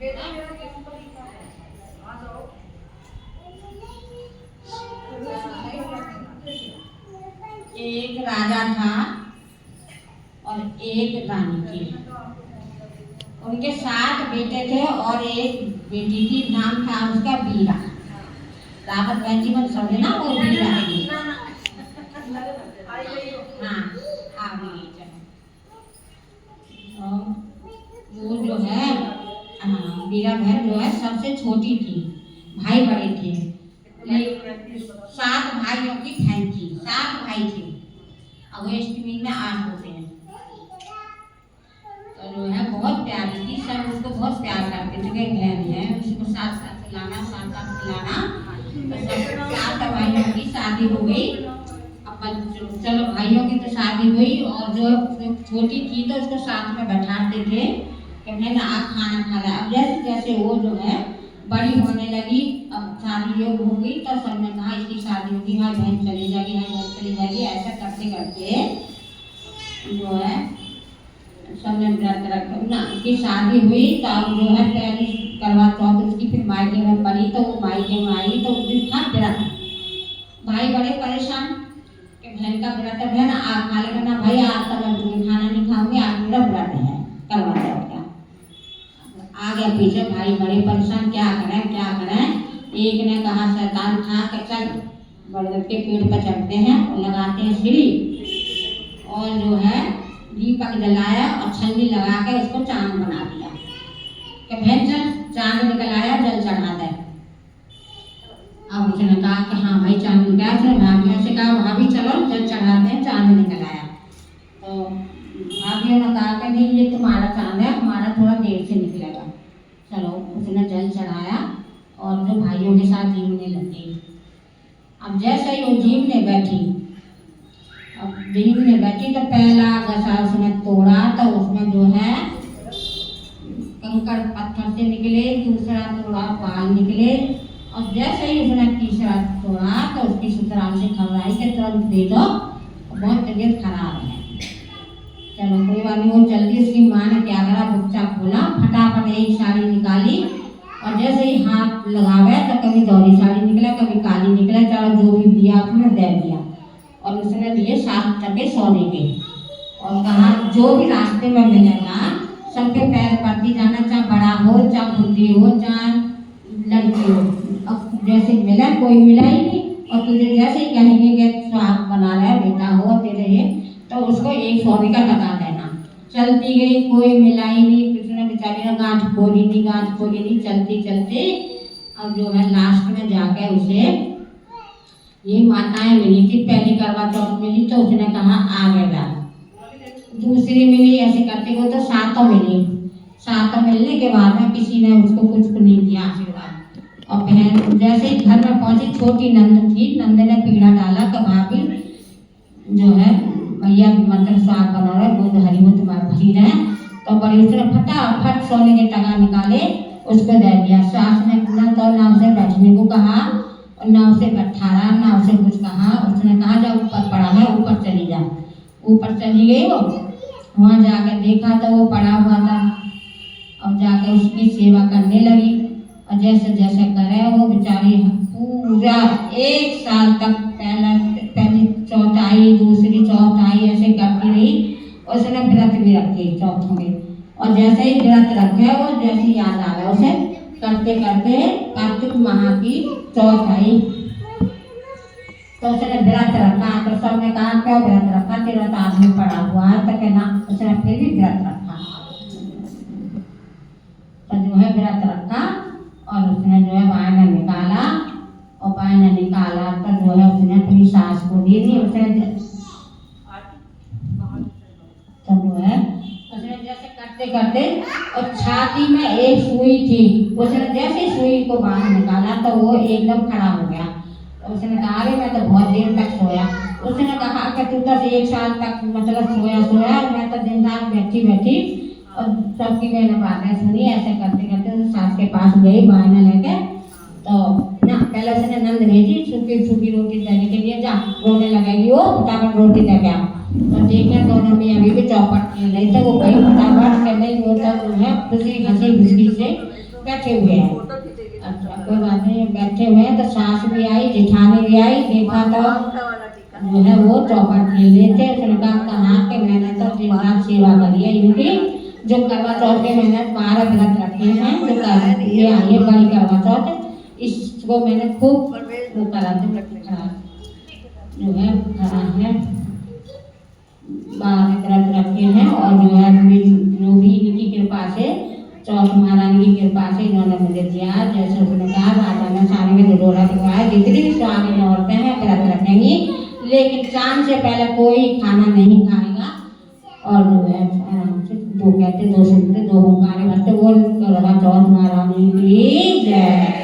एक राजा था और एक रानी थी। उनके 7 बेटे थे और एक बेटी थी, नाम था उसका बीरा। रावत बहन जी मत समझे ना, वो बीरा है। हाँ आ गई। वो जो है बीरा बहन जो है सबसे छोटी थी, भाई बड़े थे। 7 भाइयों की बहन थी, 7 भाई थे। अब वो अष्टमी में 8 होते हैं। तो जो है बहुत प्यारी थी, सब उसको बहुत प्यार करते थे कि बहन है, उसको साथ साथ खिलाना, साथ साथ खिलाना। तो सब 7 भाइयों की शादी हो गई। अपन चलो भाइयों की तो शादी हुई, और जो छोटी थी तो उसको साथ में बैठाते थे कि बहन आप खाना खा रहा। अब जैसे जैसे वो जो है बड़ी होने लगी, अब शादी योग हो गई, तो सबने कहा इसकी शादी होगी, हाँ बहन चली जाएगी, हाँ बहन चली जाएगी। ऐसा करते करते जो है सबने व्रत रखा ना। उसकी शादी हुई तो अब जो है पहली करवा चौथ उसकी फिर मायके में पड़ी, तो वो मायके में आई तो उस दिन था व्रत। भाई बड़े परेशान कि बहन का व्रत है, बहन आप खा लेना ना भाई, आज तो मैं खाना नहीं खाऊंगी, आज मेरा व्रत है करवा चौथ का। आ गया पीछे भाई बड़े परेशान, क्या करें क्या करें। एक ने कहा शैतान खा के चल बरगद के पेड़ पर चढ़ते हैं और लगाते हैं सीढ़ी, और जो है दीपक जलाया और छन्नी लगा के उसको चांद बना दिया कि बहन चल चांद निकल आया, जल चढ़ा दे। अब उसने कहा कि हाँ भाई चांद निकल आया। उसने भाभियों से कहा भाभी चलो जल चढ़ाते हैं, चांद निकल आया। तो भाभियों ने कहा कि नहीं ये तुम्हारा चांद है, हमारा थोड़ा देर से निकलेगा। चलो उसने जल चढ़ाया और जो भाइयों के साथ झीमने लग गई। अब जैसे ही वो झीमने बैठी, अब झीमने बैठी तो पहला गसा उसने तोड़ा तो उसमें जो है कंकड़ पत्थर से निकले, दूसरा तोड़ा बाल निकले, और जैसे ही उसने तीसरा तोड़ा तो उसकी ससुराल से खबर आई कि तुरंत दे दो, बहुत तबीयत खराब है। चलो कोई बात नहीं, वो जल्दी उसकी माँ ने क्या करा, बच्चा खोला, फटाफट एक साड़ी निकाली, और जैसे ही हाथ लगावे तो कभी दौरी साड़ी निकला, कभी काली निकला। चलो जो भी दिया उसने दे दिया, और उसने दिए 7 टके सोने के, और कहा जो भी रास्ते में मिलेगा सबके पैर पड़ती जाना, चाहे बड़ा हो चाहे बुद्धि हो चाहे लड़की हो। अब जैसे मिला कोई मिला ही नहीं, और तुझे जैसे ही कहेंगे कि स्वाद बना रहा है बेटा हो तेरे ये, तो उसको 1 सोने का टका देना। चलती गई कोई मिला ही नहीं, किसने बेचारी ने गांठ खोली नहीं, गांठ खोली नहीं, चलती चलती अब जो है लास्ट में जाके उसे ये माताएं मिली थी। पहली करवा चौथ मिली तो उसने कहा आगे जा, दूसरी मिली, ऐसे करते गए तो 7 मिली। 7 मिलने के बाद में किसी ने उसको कुछ नहीं दिया आशीर्वाद। और बहन जैसे ही घर में पहुंची, छोटी नंद थी, नंद ने पीड़ा डाला कि भाभी जो है भैया मतलब स्वाद बना रहे, दूध हरी हो तुम्हारे भरी रहे। तो बड़ी उसने फटाफट सोने के टका निकाले उसको दे दिया। सास ने ना उसे बैठने को कहा, ना उसे बैठाया, ना उसे कुछ कहा। उसने कहा जब ऊपर पड़ा है ऊपर चली जा। ऊपर चली गई वो, वहाँ जाकर देखा तो वो पड़ा हुआ था, और जाकर उसकी सेवा करने लगी। और जैसे जैसे करे वो बेचारी पूरा 1 साल तक पहली चौथाई दूसरी चौथाई ऐसे करती रही। उसने व्रत भी रखे चौथों में, और जैसे ही व्रत रखे वो जैसे याद आ गया उसे करते करते कार्तिक माह की चौथ आई तो उसने व्रत रखा। तो सबने कहा क्यों व्रत रखा, तेरा तो आदमी पड़ा हुआ है, तो कहना उसने फिर भी व्रत रखा। तो जो है व्रत रखा, और उसने जो है बायना निकाला, और बायना निकाला तो जो है उसने अपनी सास को दे दी। उसने तो जो है उसने जैसे करते करते, और छाती में एक सुई थी, उसने जैसे सुई को बाहर निकाला तो वो एकदम खड़ा हो गया। तो उसने कहा अरे मैं तो बहुत देर तक सोया। उसने कहा कि तू तो 1 साल तक मतलब सोया, मैं तो दिन रात बैठी बैठी और सबकी मैंने बातें सुनी। ऐसे करते करते उस सास के पास गई बायना लेके, तो ना पहले उसने नंद भेजी सूखी सूखी रोटी देने के लिए, जा रोने लगेगी वो फटाफट रोटी दे के आ। और देखा दोनों में अभी भी चौपट खेल रहे थे। वो कहीं फटाफट के नहीं होता जो है खुशी हंसी खुशी से बैठे हुए हैं। अच्छा कोई बात नहीं, बैठे हुए हैं तो सास भी आई, जेठानी भी आई, देखा तो जो है वो चौपट खेल रहे थे। उसने कहा कि मैंने तो दिन रात सेवा करी है यूँ जो करवा चौथ के मैंने 12 व्रत रखे हैं, जो ये आई है बड़ी करवा चौथ, इसको मैंने खूब वो करा जो है करा है, 12 व्रत रखे हैं। और जो है जो भी इनकी कृपा से, चौथ महारानी की कृपा से इन्होंने मुझे दिया। जैसे उसने कहा राजा ने सारे में डोरा दिखवाया, जितनी भी स्वामी औरतें हैं व्रत रखेंगी, लेकिन चांद से पहले कोई खाना नहीं खाएगा। और जो है आराम से दो कहते, दो सुनते, दो हुंकारे भरते, बोल करवा चौथ महारानी की जय।